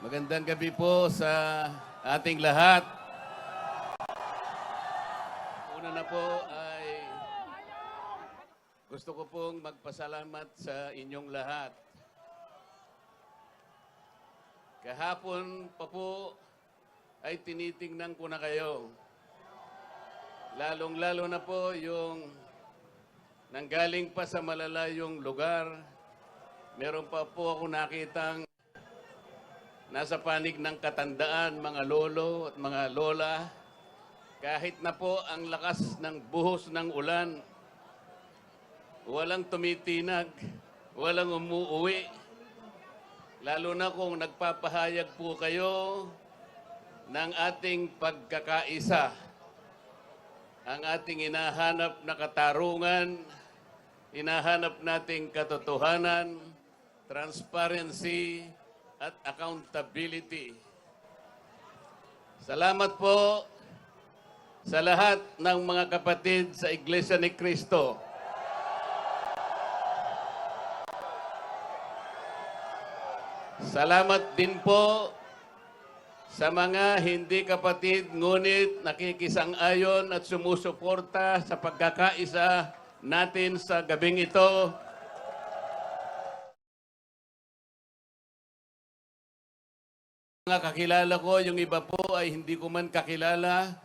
Magandang gabi po sa ating lahat. Una na po ay gusto ko pong magpasalamat sa inyong lahat. Kahapon pa po ay tinitingnan ko na kayo. Lalong-lalo na po yung nanggaling pa sa malalayong lugar. Meron pa po ako nakitang nasa panig ng katandaan, mga lolo at mga lola. Kahit na po ang lakas ng buhos ng ulan, walang tumitinag, walang umuuwi. Lalo na kung nagpapahayag po kayo ng ating pagkakaisa. Ang ating hinahanap na katarungan, hinahanap nating katotohanan, transparency, at accountability. Salamat po sa lahat ng mga kapatid sa Iglesia ni Cristo. Salamat din po sa mga hindi kapatid ngunit nakikisang-ayon at sumusuporta sa pagkakaisa natin sa gabing ito. Mga kakilala ko, yung iba po ay hindi ko man kakilala,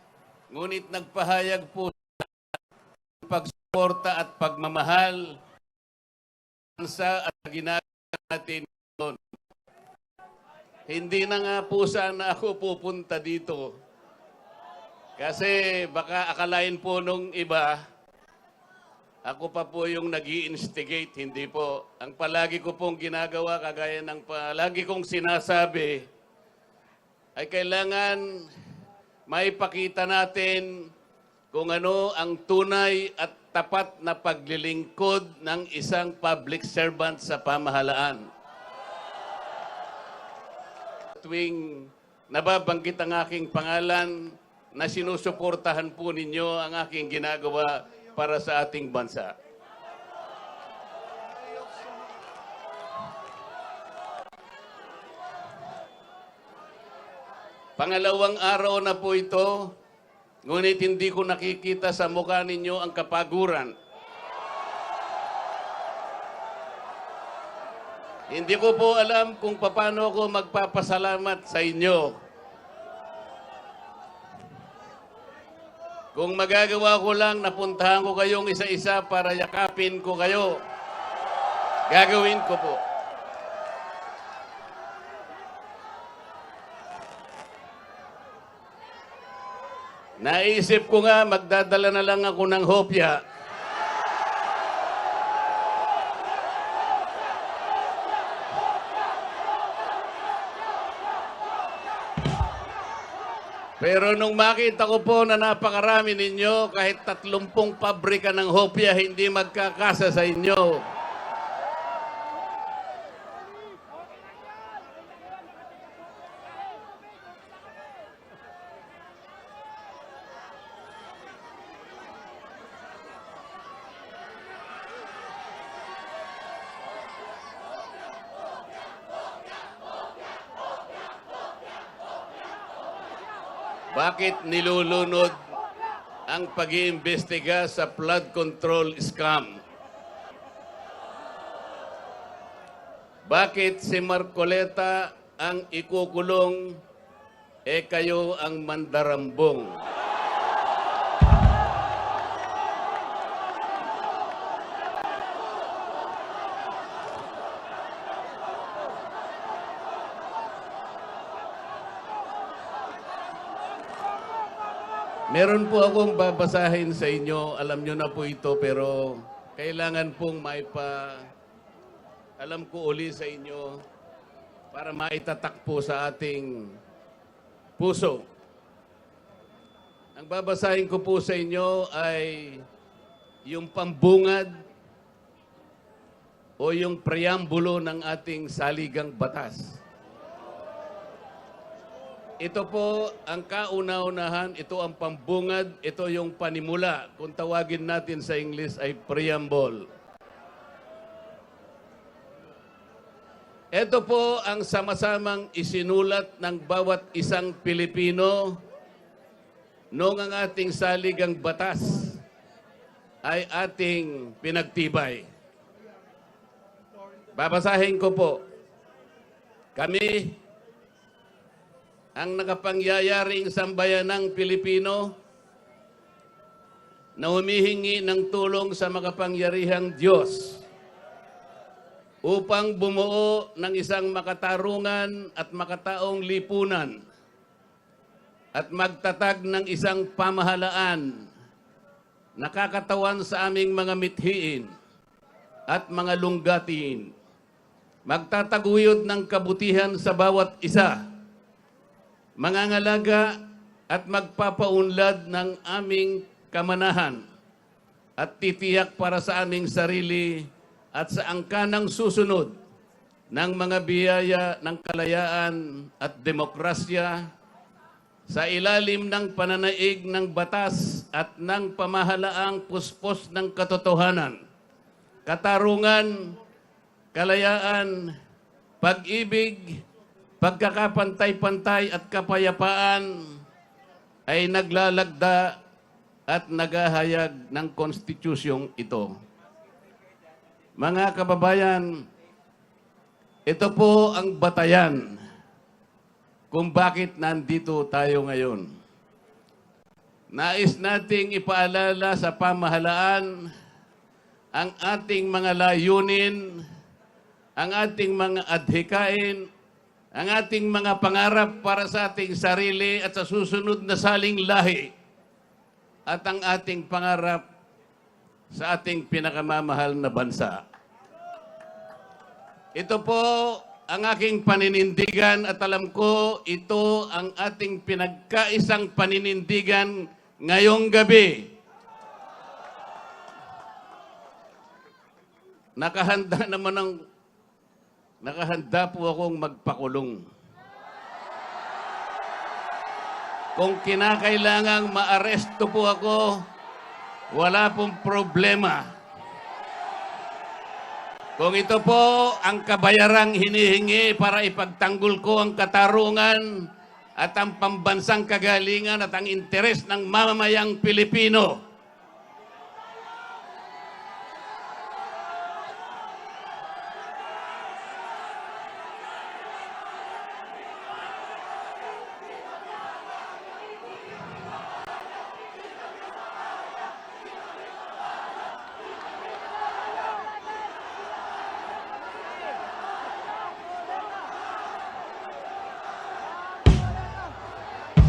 ngunit nagpahayag po ng pagsuporta at pagmamahal sa at ginagawa natin noon. Hindi na nga po sana ako pupunta dito. Kasi baka akalain po nung iba, ako pa po yung nag-i-instigate, hindi po. Ang palagi ko pong ginagawa, kagaya ng palagi kong sinasabi, ay kailangan maipakita natin kung ano ang tunay at tapat na paglilingkod ng isang public servant sa pamahalaan. Tuwing nababanggit ang aking pangalan, na sinusuportahan po ninyo ang aking ginagawa para sa ating bansa. Pangalawang araw na po ito, ngunit hindi ko nakikita sa mukha ninyo ang kapaguran. Hindi ko po alam kung paano ako magpapasalamat sa inyo. Kung magagawa ko lang, napuntahan ko kayong isa-isa para yakapin ko kayo. Gagawin ko po. Naisip ko nga, magdadala na lang ako ng hopya. Pero nung makita ko po na napakarami ninyo, kahit 30 pabrika ng hopya, hindi magkakasa sa inyo. Bakit nilulunod ang pag-iimbestiga sa flood control scam? Bakit si Marcoleta ang ikukulong, kayo ang mandarambong? Meron po akong babasahin sa inyo. Alam nyo na po ito, pero kailangan pong alam ko uli sa inyo para maitatak po sa ating puso. Ang babasahin ko po sa inyo ay yung pambungad o yung preambulo ng ating saligang batas. Ito po ang kauna-unahan, ito ang pambungad, ito yung panimula. Kung tawagin natin sa English ay preamble. Ito po ang sama-samang isinulat ng bawat isang Pilipino noong ang ating saligang batas ay ating pinagtibay. Babasahin ko po. Kami, ang nakapangyayaring sambayanang Pilipino na humihingi ng tulong sa makapangyarihang Diyos upang bumuo ng isang makatarungan at makataong lipunan at magtatag ng isang pamahalaan nakakatawan sa aming mga mithiin at mga lunggatiin. Magtataguyod ng kabutihan sa bawat isa, mangangalaga at magpapaunlad ng aming kamanahan at titiyak para sa aming sarili at sa angkanang susunod ng mga biyaya ng kalayaan at demokrasya sa ilalim ng pananaig ng batas at ng pamahalaang puspos ng katotohanan, katarungan, kalayaan, pag-ibig, pagkakapantay-pantay at kapayapaan ay naglalagda at naghahayag ng konstitusyong ito. Mga kababayan, ito po ang batayan kung bakit nandito tayo ngayon. Nais nating ipaalala sa pamahalaan ang ating mga layunin, ang ating mga adhikain, ang ating mga pangarap para sa ating sarili at sa susunod na saling lahi, at ang ating pangarap sa ating pinakamamahal na bansa. Ito po ang aking paninindigan at alam ko ito ang ating pinagkaisang paninindigan ngayong gabi. Nakahanda po akong magpakulong. Kung kinakailangang maaresto po ako, wala pong problema. Kung ito po ang kabayarang hinihingi para ipagtanggol ko ang katarungan at ang pambansang kagalingan at ang interes ng mamamayang Pilipino,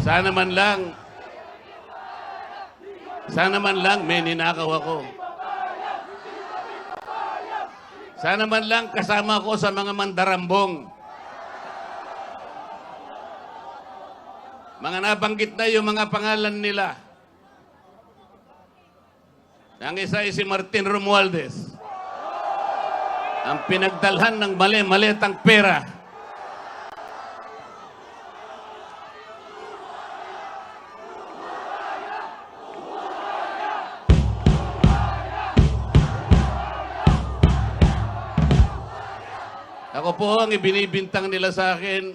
sana man lang may ninakaw ako. Sana man lang kasama ko sa mga mandarambong. Mga nabanggit na yung mga pangalan nila. Ang isa ay si Martin Romualdez. Ang pinagdalhan ng mali-malitang pera. Ako po ang ibinibintang nila sa akin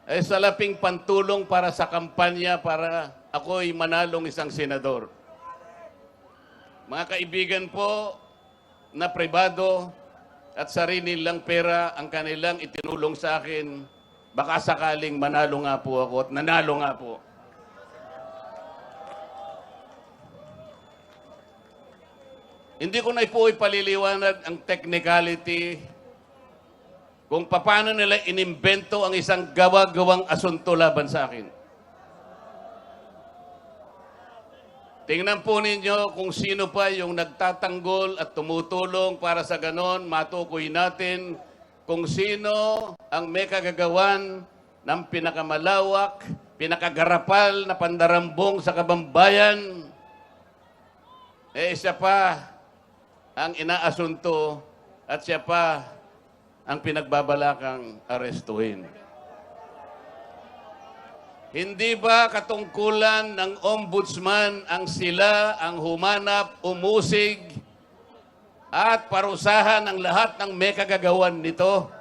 ay salaping pantulong para sa kampanya para ako'y manalong isang senador. Mga kaibigan po na pribado at sarili nilang pera ang kanilang itinulong sa akin, baka sakaling manalo nga po ako at nanalo nga po. Hindi ko na po ipaliliwanag ang technicality kung paano nila inimbento ang isang gawa-gawang asunto laban sa akin. Tingnan po ninyo kung sino pa yung nagtatanggol at tumutulong para sa ganon, matukoy natin kung sino ang may kagagawan ng pinakamalawak, pinakagarapal na pandarambong sa kabambayan. Siya pa ang inaasunto at siya pa ang pinagbabalakang arestuhin. Hindi ba katungkulan ng ombudsman ang sila ang humanap, umusig at parusahan ang lahat ng may kagagawan nito.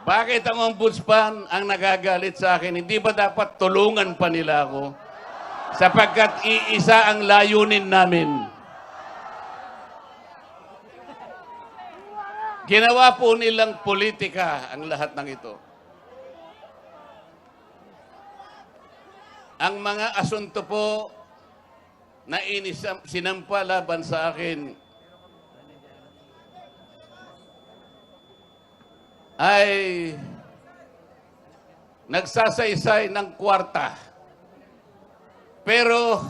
Bakit ang ombudsman ang nagagalit sa akin? Hindi ba dapat tulungan pa nila ako? Sapagkat iisa ang layunin namin. Ginawa po nilang politika ang lahat ng ito. Ang mga asunto po na sinampa laban sa akin ay nagsasaysay ng kwarta. Pero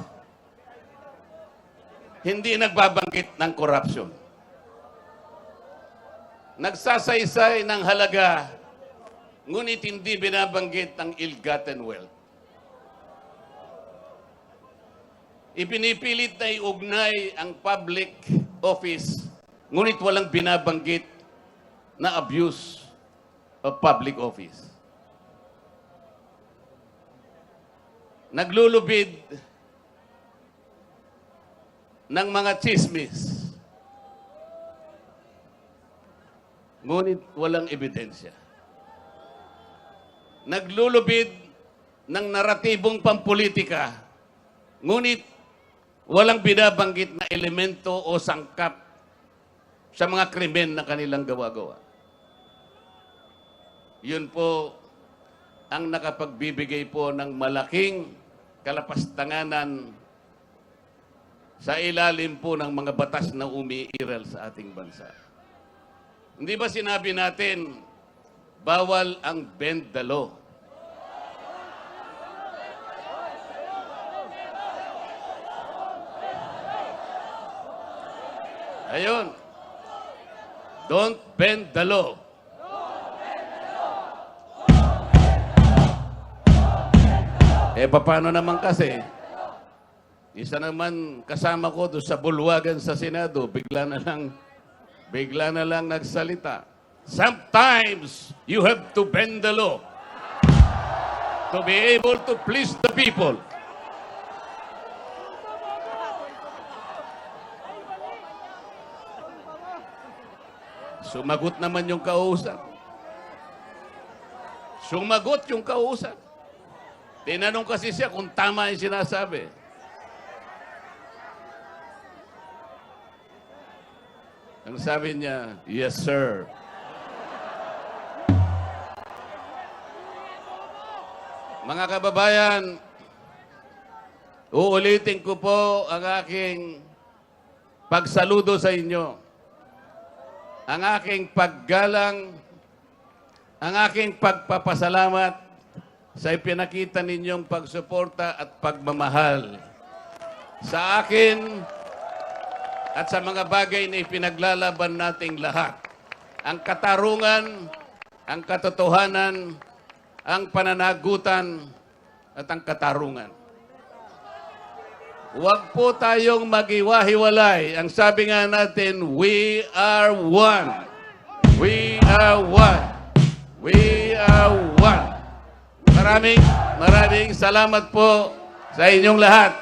hindi nagbabanggit ng korupsyon. Nagsasaysay ng halaga, ngunit hindi binabanggit ang ill-gotten wealth. Ipinipilit na iugnay ang public office, ngunit walang binabanggit na abuse of public office. Naglulubid ng mga chismis, ngunit walang ebidensya. Naglulubid ng naratibong pampolitika, ngunit walang binabanggit na elemento o sangkap sa mga krimen na kanilang gawa-gawa. Yun po ang nakapagbibigay po ng malaking kalapastanganan sa ilalim po ng mga batas na umiiral sa ating bansa. Hindi ba sinabi natin, bawal ang bend the law? Ayun. Don't bend the law. Paano naman kasi? Isa naman kasama ko doon sa bulwagan sa Senado, bigla na lang nagsalita. Sometimes you have to bend the law to be able to please the people. Sumagot naman yung kausap. Sumagot yung kausap. Tinanong kasi siya kung tama yung sinasabi. Ang sabi niya, yes, sir. Mga kababayan, uulitin ko po ang aking pagsaludo sa inyo. Ang aking paggalang, ang aking pagpapasalamat sa ipinakita ninyong pagsuporta at pagmamahal sa akin at sa mga bagay na ipinaglalaban nating lahat. Ang katarungan, ang katotohanan, ang pananagutan, at ang katarungan. Huwag po tayong mag-iwahiwalay. Ang sabi nga natin, we are one. We are one. We are one. Maraming salamat po sa inyong lahat.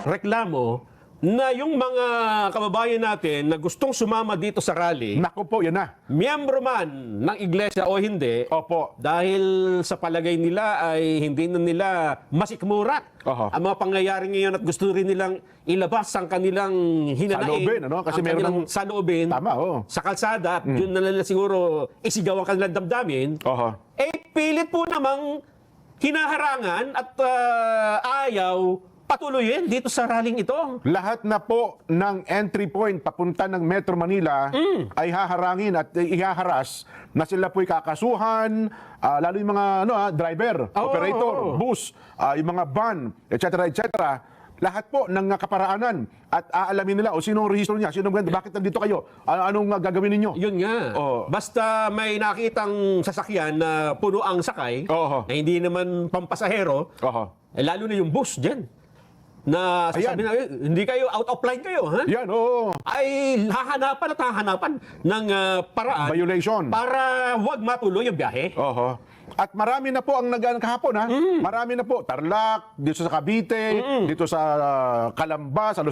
Reklamo na yung mga kababayan natin na gustong sumama dito sa rally, Naku po, yan na. miyembro man ng iglesia o hindi, Opo. dahil sa palagay nila ay hindi na nila masikmura Oho. ang mga pangyayari ngayon at gusto rin nilang ilabas ang kanilang hinanain. Saloobin, ano? Kasi ang meron kanilang ng- saloobin Tama, oo. sa kalsada at yun na nila siguro isigaw ang kanilang damdamin. Oho. Pilit po namang hinaharangan at ayaw patuloyin dito sa rallying ito. Lahat na po ng entry point papunta ng Metro Manila ay haharangin at ihaharas na sila po'y kakasuhan, lalo yung mga driver, operator, bus, yung mga van, etc. etc. Lahat po ng kaparaanan at aalamin nila o sinong rehistro niya, sinong ganda, bakit nandito kayo, anong gagawin ninyo. Yun nga. Oo. Basta may nakitang sasakyan na puno ang sakay, Oo. na hindi naman pampasahero, Oho. lalo na yung bus dyan. Na sasabihin na, hindi kayo, out of line kayo, ha? Yan, oo. Ay hahanapan at hahanapan ng paraan Violation. para wag matuloy yung biyahe. Oho. At marami na po ang nagaan kahapon, ha? Marami na po. Tarlac, dito sa Cavite, dito sa Calamba, sa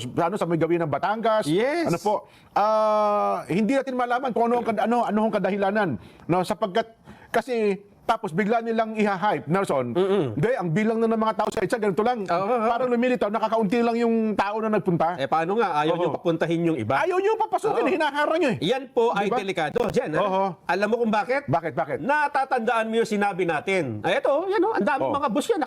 may gawin ng Batangas. Yes. Ano po? Hindi natin malaman kung ano ang kadahilanan. No, sapagkat kasi tapos bigla nilang iha-hype, Nelson. Hindi, ang bilang na ng mga tao sa EDSA, ganito lang. Parang lumilitaw, nakakaunti lang yung tao na nagpunta. Paano nga? Ayaw nyo papuntahin yung iba? Ayaw nyo papasukin, hinaharang nyo eh. Yan po ay Diba? delikado. Diyan, ha? Oo. Alam mo kung bakit? Bakit? Natatandaan mo yung sinabi natin. Ito, yan o, ang daming mga bus yan,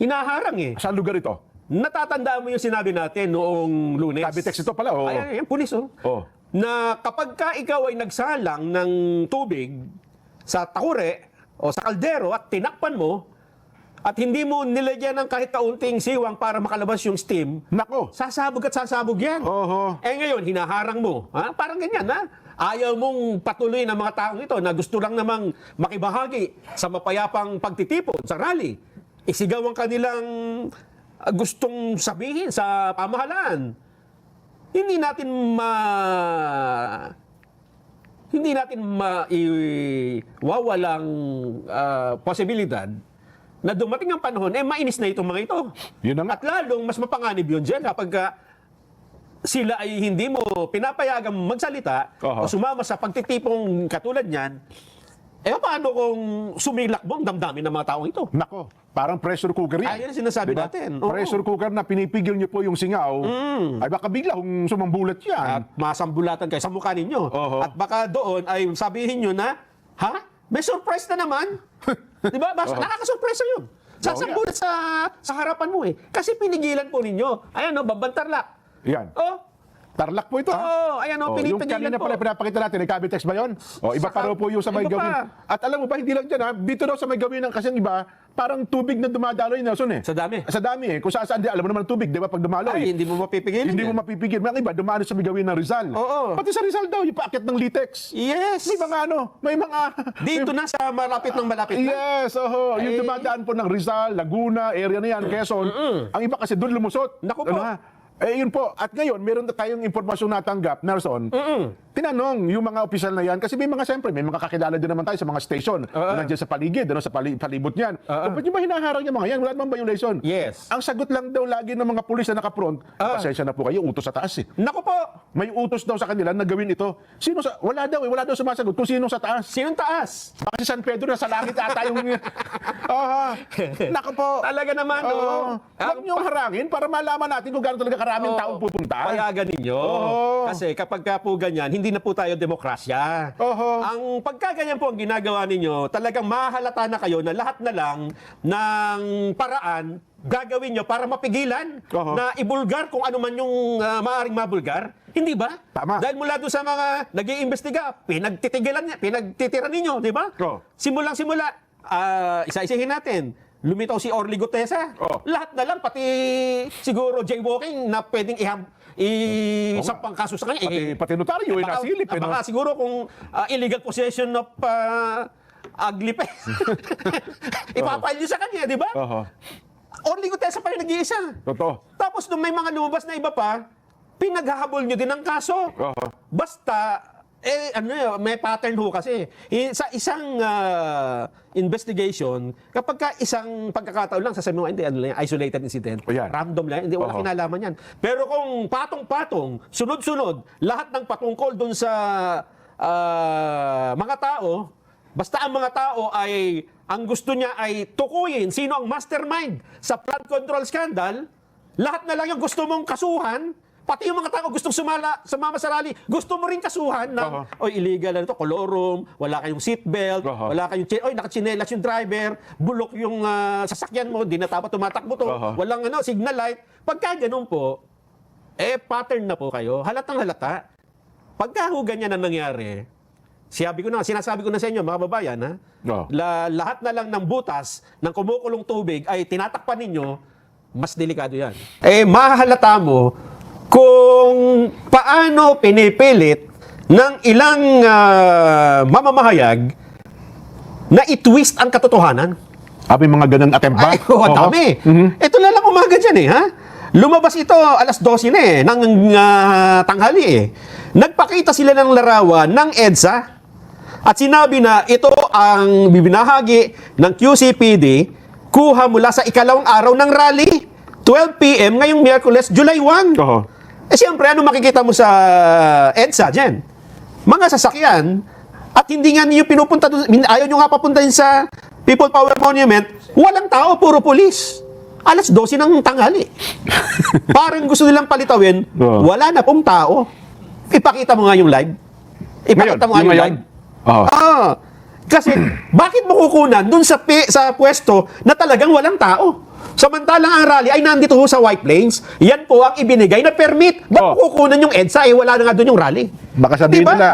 hinaharang eh. Saan lugar ito? Natatandaan mo yung sinabi natin noong Lunes. Cavitex ito pala, oo. Ay, pulis, oh. Oo. Na kapag ka ikaw ay nagsalang ng tubig sa takure o sa kaldero at tinakpan mo at hindi mo nilagyan ng kahit kaunting siwang para makalabas yung steam, Nako. sasabog at sasabog yan. Oho. Ngayon, hinaharang mo. Ha? Parang ganyan, ha? Ayaw mong patuloy ng mga taong ito na gusto lang namang makibahagi sa mapayapang pagtitipon, sa rally. Isigaw ang kanilang gustong sabihin sa pamahalaan. Hindi natin maiwawalang posibilidad na dumating ang panahon, mainis na itong mga ito. Yun na nga. At lalong mas mapanganib yun dyan kapag sila ay hindi mo pinapayagang magsalita o sumama sa pagtitipong katulad niyan, paano kung sumilakbo ang damdamin ng mga taong ito? Nako, parang pressure cooker yan. Ayan ang sinasabi Diba? natin. Oo. Pressure cooker na pinipigil niyo po yung singaw, ay baka bigla kung sumambulat yan. At masambulatan kayo sa mukha ninyo. At baka doon ay sabihin nyo na, ha? May surprise na naman? Di ba? Nakakasurpresa yun. Sasambulat sa harapan mo eh. Kasi pinigilan po ninyo. Ayan o, Babantarlak. Yan. Oh, Tarlac po ito, ha? ayan Yung o, pinipigilan kanina po. pala pinapakita natin, Cavitex ba yun? Iba pa raw po yung sa may Iba gawin. pa. At alam mo ba, hindi lang dyan, ha? Dito daw sa may gawin ng kasi iba, parang tubig na dumadaloy, Nelson, eh. Sa dami. Sa dami, eh. Kung saan, alam mo naman ang tubig, di ba, pag dumaloy. Ay, hindi mo mapipigilin Hindi yan. mo mapipigil. Mga iba, dumalo sa may gawin ng Rizal. Oo. Pati sa Rizal daw, yung paakyat ng Litex. Yes. May mga... Dito na sa malapit ng malapit na. Yes, yung dumadaan po ng Rizal, Laguna, area na yan, Quezon. Ang iba kasi doon lumusot. Naku po. Yun po. At ngayon, meron na tayong impormasyon natanggap, Nelson. Tinanong yung mga opisyal na yan, kasi may mga kakilala din naman tayo sa mga station na nandiyan sa paligid, sa palibot niyan. Ba't yung ba hinaharang yung mga yan? Wala namang violation. Yes. Ang sagot lang daw lagi ng mga pulis na nakapront, pasensya na po kayo, utos sa taas eh. Naku po. May utos daw sa kanila na gawin ito. Wala daw sumasagot kung sino sa taas. Sinong taas? Baka si San Pedro na sa langit ata yung... Naku po. Talaga naman, oo. Huwag niyong harangin para malaman natin kung gano'n talaga karaming taong pupunta. Payagan ninyo. Kasi kapag ka po ganyan, hindi na po tayo demokrasya. Ang pagkaganyan po ang ginagawa ninyo, talagang mahalata na kayo na lahat na lang ng paraan gagawin nyo para mapigilan na ibulgar kung ano man yung maaaring mabulgar. Hindi ba? Tama. Dahil mula doon sa mga nag-iimbestiga, pinagtitiran ninyo, di ba? Simulang-simula, isa-isahin natin. Lumitaw si Orly Gutesa. Lahat na lang, pati siguro jaywalking na pwedeng isampang kaso sa kanya. Pati notaryo, nasilip. Baka siguro kung illegal possession of ugly pets. Ipapile nyo sa kanya, di ba? Orly Gutesa pa rin nag-iisa. Totoo. Tapos nung may mga lumabas na iba pa, pinaghahabol nyo din ang kaso. Basta, may pattern ho kasi. Sa isang investigation, kapag ka isang pagkakataon lang, sasabihin mo, hindi, isolated incident, random lang, hindi, wala kinalaman yan. Pero kung patong-patong, sunod-sunod, lahat ng patungkol dun sa mga tao, basta ang mga tao ay, ang gusto niya ay tukuyin sino ang mastermind sa flood control scandal, lahat na lang yung gusto mong kasuhan, pati yung mga tao gustong sumama sa rally, gusto mo rin kasuhan ng, illegal na ito, kolorum, wala kayong seatbelt, wala kayong, nakachinelas yung driver, bulok yung sasakyan mo, di na dapat tumatakbo to, walang signal light. Pagka ganun po, pattern na po kayo, halatang halata. Pagka ganyan na nangyari, sinasabi ko na sa inyo, mga babayan, lahat na lang ng butas ng kumukulong tubig ay tinatakpan ninyo, mas delikado yan. Mahalata mo kung paano pinipilit ng ilang mamamahayag na i-twist ang katotohanan. Mga ganun attempt ba? Ang dami. Ito na lang umaga dyan ha? Lumabas ito alas 12 na ng tanghali Nagpakita sila ng larawan ng EDSA At sinabi na ito ang bibinahagi ng QCPD kuha mula sa ikalawang araw ng rally, 12 p.m. ngayong Miyerkules, July 1. Oo. Eh siyempre, ano makikita mo sa EDSA dyan? Mga sasakyan, at hindi nga niyo pinupunta doon, ayaw nyo nga papuntahin sa People Power Monument, walang tao, puro pulis. Alas 12 ng tanghali. Parang gusto nilang palitawin, Oo. wala na pong tao. Ipakita mo nga yung live. Ipakita mo nga yung live. Oo. Kasi, bakit mo kukunan dun sa pwesto na talagang walang tao? Samantalang ang rally ay nandito ho sa White Plains, yan po ang ibinigay na permit. Ba't mo kukunan yung EDSA? Wala na nga dun yung rally. Baka sabihin Diba? nila,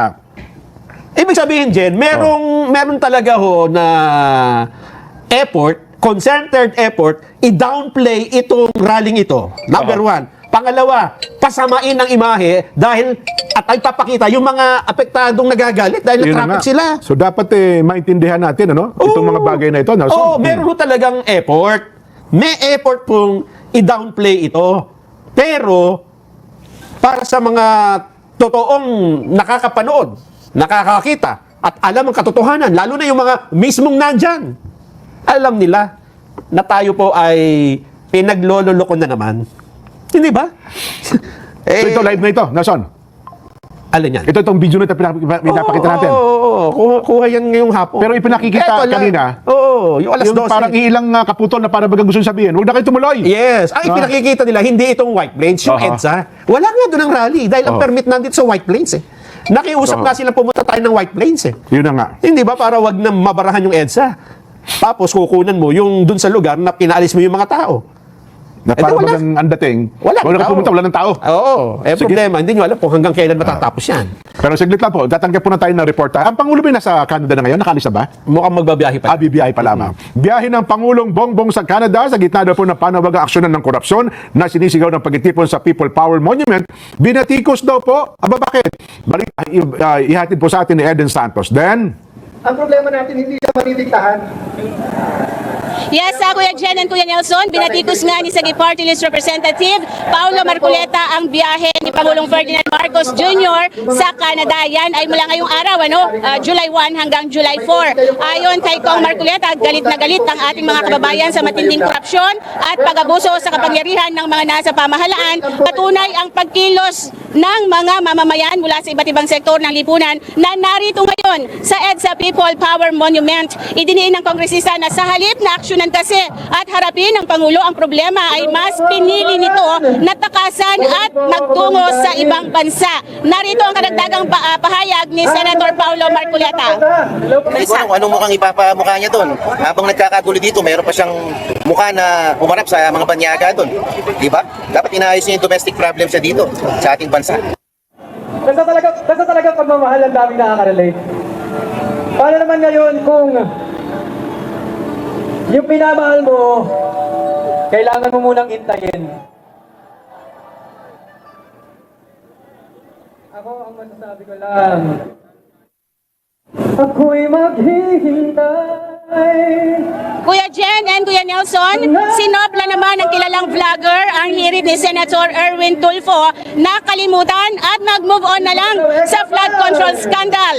Ibig sabihin, Jen, meron talaga ho na effort, concerted effort, i-downplay itong rallying ito. Number one. Pangalawa, pasamain ang imahe dahil at ay papakita yung mga apektadong nagagalit dahil yun na na-traffic nga. sila. So dapat maintindihan natin itong mga bagay na ito, Nelson. Oo, meron ho talagang effort. May effort pong i-downplay ito. Pero, para sa mga totoong nakakapanood, nakakakita, at alam ang katotohanan, lalo na yung mga mismong nandyan, alam nila na tayo po ay pinaglololoko na naman. Hindi ba? So ito, live na ito, Nelson. Alin yan? Ito itong video na ito pinapakita natin. Oo, kuha yan ngayong hapon. Pero ipinakikita Eto lang. kanina, Oo, yung alas yung 12. parang ilang kaputol na parang bagang gusto sabihin, huwag na kayo tumuloy. Yes. Ang ipinakikita nila, hindi itong White Plains, yung Aha. EDSA. Wala nga doon ang rally dahil ang permit nandito sa White Plains eh. Nakiusap nga silang pumunta tayo ng White Plains eh. Yun na nga. Hindi ba para wag na mabarahan yung EDSA? Tapos kukunan mo yung doon sa lugar na pinaalis mo yung mga tao. Na Eh, parang wala. bagang ang dating, Wala wala ka pumunta, wala ng tao. Oo. Sige. Problema, hindi nyo alam kung hanggang kailan matatapos yan. Pero saglit lang po, tatanggap po na tayo ng report. Ang Pangulo ba nasa Canada na ngayon? Nakalis na ba? Mukhang magbabiyahe pa. BBI pa lamang. Biyahe ng Pangulong Bongbong sa Canada sa gitna daw po ng panawagang aksyonan ng korupsyon na sinisigaw ng pagtitipon sa People Power Monument. Binatikos daw po. Aba bakit? Ihatid po sa atin ni Eden Santos. Then, Ang problema natin, hindi siya manidiktahan. Yes, Kuya Jen and Kuya Nelson, binatikos nga ni Sagip Party List Representative Paulo Marcoleta ang biyahe ni Pangulong Ferdinand Marcos Jr. sa Canada. Yan ay mula ngayong araw, July 1 hanggang July 4. Ayon kay Kong Marcoleta, galit na galit ang ating mga kababayan sa matinding korupsyon at pag-abuso sa kapangyarihan ng mga nasa pamahalaan. Patunay ang pagkilos ng mga mamamayan mula sa iba't ibang sektor ng lipunan na narito ngayon sa EDSA People Power Monument. Idiniin ng kongresista na sa halip na aksyonan kasi at harapin ng Pangulo ang problema ay mas pinili nito na takasan at magtungo sa ibang bansa. Narito ang karagdagang pahayag ni Senator Paulo Marcoleta. Anong mukhang ipapamukha niya doon? Habang nagkakagulo dito, mayroon pa siyang mukha na humarap sa mga banyaga doon. Di ba? Dapat inaayos niya yung domestic problems niya dito sa ating bansa. Basta talaga pagmamahal ang daming nakaka-relate. Paano naman ngayon kung yung pinamahal mo, kailangan mo munang intayin? Ako, ang masasabi ko lang, ako'y maghihintay. Kuya Jen and Kuya Nelson, sinopla naman ng kilalang vlogger ang hirit ni Senator Erwin Tulfo na kalimutan at mag-move on na lang sa flood control scandal.